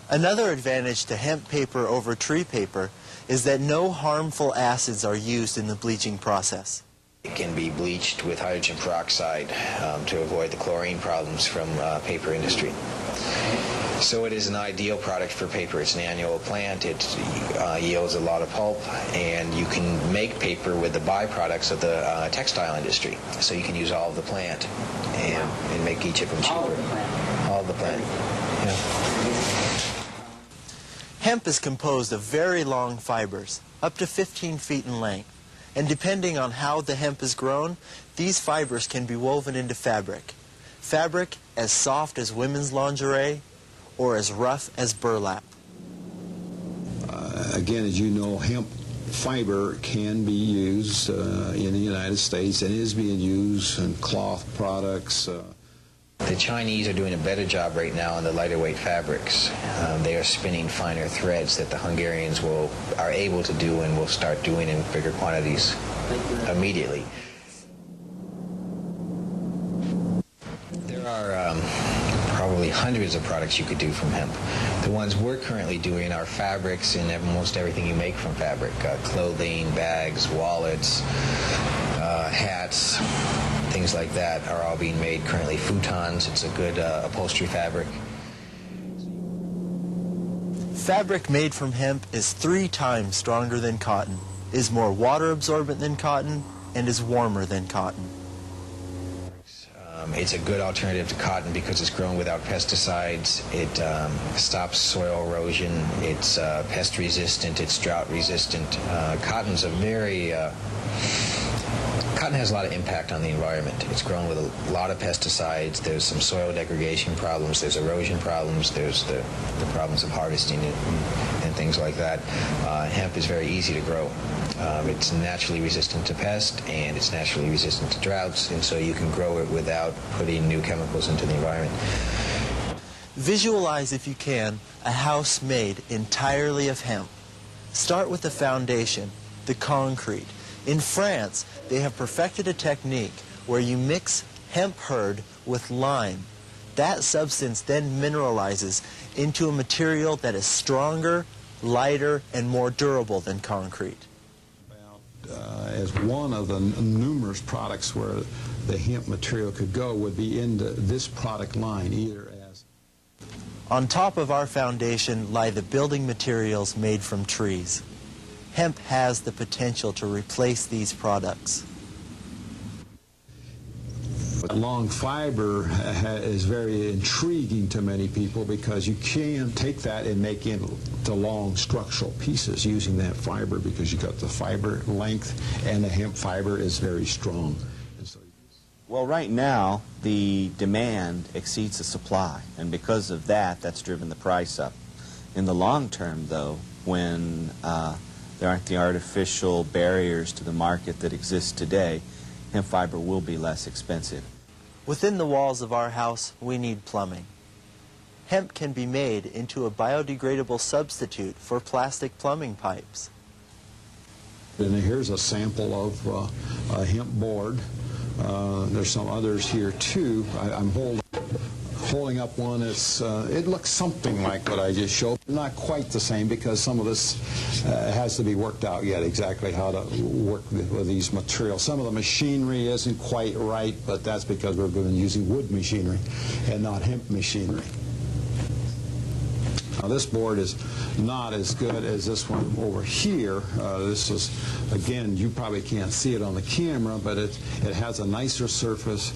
Another advantage to hemp paper over tree paper is that no harmful acids are used in the bleaching process. It can be bleached with hydrogen peroxide to avoid the chlorine problems from paper industry. So it is an ideal product for paper. It's an annual plant. It yields a lot of pulp, and you can make paper with the byproducts of the textile industry. So you can use all of the plant and make each of them cheaper. All of the plant. Yeah. Hemp is composed of very long fibers, up to 15 feet in length. And depending on how the hemp is grown, these fibers can be woven into fabric. Fabric as soft as women's lingerie or as rough as burlap. Again, as you know, hemp fiber can be used in the United States and is being used in cloth products. The Chinese are doing a better job right now on the lighter weight fabrics. They are spinning finer threads that the Hungarians are able to do and will start doing in bigger quantities immediately. There are probably hundreds of products you could do from hemp. The ones we're currently doing are fabrics and almost everything you make from fabric. Clothing, bags, wallets, hats, things like that are all being made currently. Futons, it's a good upholstery fabric. Fabric made from hemp is 3 times stronger than cotton, is more water absorbent than cotton, and is warmer than cotton. It's a good alternative to cotton because it's grown without pesticides. It stops soil erosion. It's pest resistant. It's drought resistant. Cotton's a very Cotton has a lot of impact on the environment. It's grown with a lot of pesticides. There's some soil degradation problems. There's erosion problems. There's the problems of harvesting it and things like that. Hemp is very easy to grow. It's naturally resistant to pests, and it's naturally resistant to droughts, and so you can grow it without putting new chemicals into the environment. Visualize, if you can, a house made entirely of hemp. Start with the foundation, the concrete. In France, they have perfected a technique where you mix hemp hurd with lime. That substance then mineralizes into a material that is stronger, lighter, and more durable than concrete. As one of the numerous products where the hemp material could go would be into this product line, either as... On top of our foundation lie the building materials made from trees. Hemp has the potential to replace these products. Long fiber is very intriguing to many people because you can take that and make it into long structural pieces using that fiber, because you got the fiber length and the hemp fiber is very strong. Well, right now the demand exceeds the supply, and because of that, that's driven the price up. In the long term, though, when there aren't the artificial barriers to the market that exist today, hemp fiber will be less expensive. Within the walls of our house, we need plumbing. Hemp can be made into a biodegradable substitute for plastic plumbing pipes. And here's a sample of a hemp board. There's some others here too. I'm holding up one. It looks something like what I just showed. Not quite the same, because some of this has to be worked out yet, exactly how to work with these materials. Some of the machinery isn't quite right, but that's because we've been using wood machinery and not hemp machinery. Now, this board is not as good as this one over here. This is, again, you probably can't see it on the camera, but it has a nicer surface.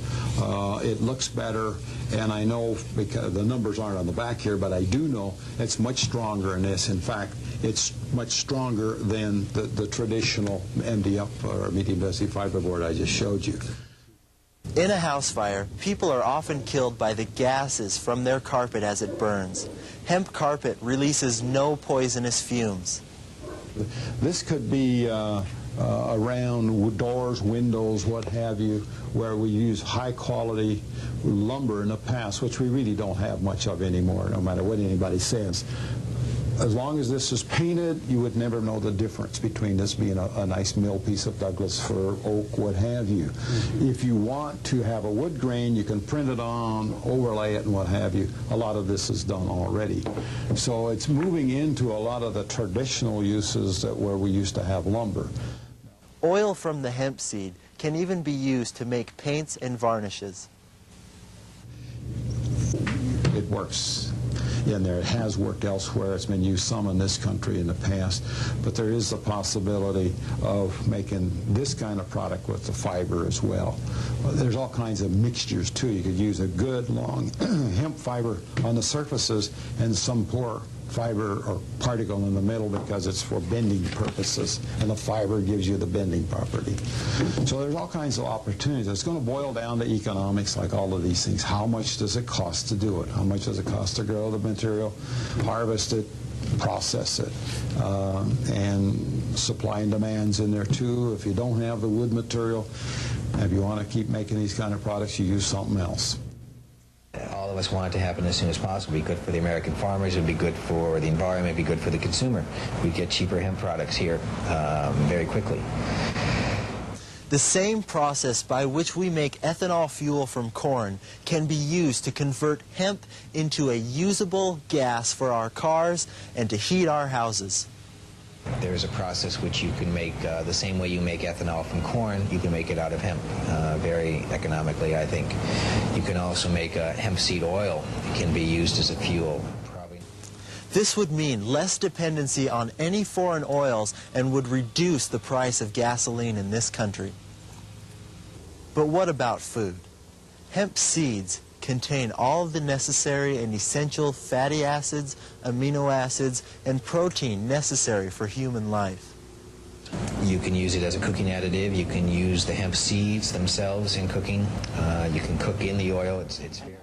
It looks better, and I know, because the numbers aren't on the back here, but I do know it's much stronger in this. In fact, it's much stronger than the traditional MDF or medium density fiberboard I just showed you. In a house fire, people are often killed by the gases from their carpet as it burns. Hemp carpet releases no poisonous fumes. This could be around doors, windows, what have you, where we use high-quality lumber in the past, which we really don't have much of anymore, no matter what anybody says. as long as this is painted, you would never know the difference between this being a nice mill piece of Douglas fir, oak, what have you. If you want to have a wood grain, you can print it on, overlay it, and what have you. A lot of this is done already. So it's moving into a lot of the traditional uses that where we used to have lumber. Oil from the hemp seed can even be used to make paints and varnishes. It works in there. It has worked elsewhere. It's been used some in this country in the past, but there is the possibility of making this kind of product with the fiber as well. There's all kinds of mixtures too. You could use a good long hemp fiber on the surfaces and some poor fiber or particle in the middle because it's for bending purposes, and the fiber gives you the bending property. So there's all kinds of opportunities. It's going to boil down to economics like all of these things. How much does it cost to do it? How much does it cost to grow the material, harvest it, process it? And supply and demand's in there too. If you don't have the wood material, if you want to keep making these kind of products, you use something else. All of us want it to happen as soon as possible. It'd be good for the American farmers. It'd be good for the environment. It'd be good for the consumer. We'd get cheaper hemp products here very quickly. The same process by which we make ethanol fuel from corn can be used to convert hemp into a usable gas for our cars and to heat our houses. There's a process which you can make the same way you make ethanol from corn, you can make it out of hemp very economically, I think. You can also make hemp seed oil. It can be used as a fuel. This would mean less dependency on any foreign oils and would reduce the price of gasoline in this country. But what about food? Hemp seeds contain all of the necessary and essential fatty acids, amino acids, and protein necessary for human life. You can use it as a cooking additive. You can use the hemp seeds themselves in cooking. You can cook in the oil. It's very...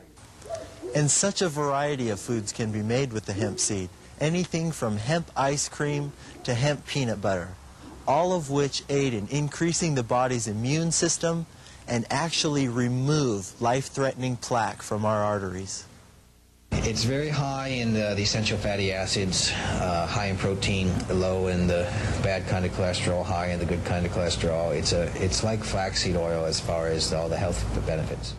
And such a variety of foods can be made with the hemp seed. Anything from hemp ice cream to hemp peanut butter, all of which aid in increasing the body's immune system and actually remove life-threatening plaque from our arteries. It's very high in the essential fatty acids, high in protein, low in the bad kind of cholesterol, high in the good kind of cholesterol. It's like flaxseed oil as far as all the health benefits.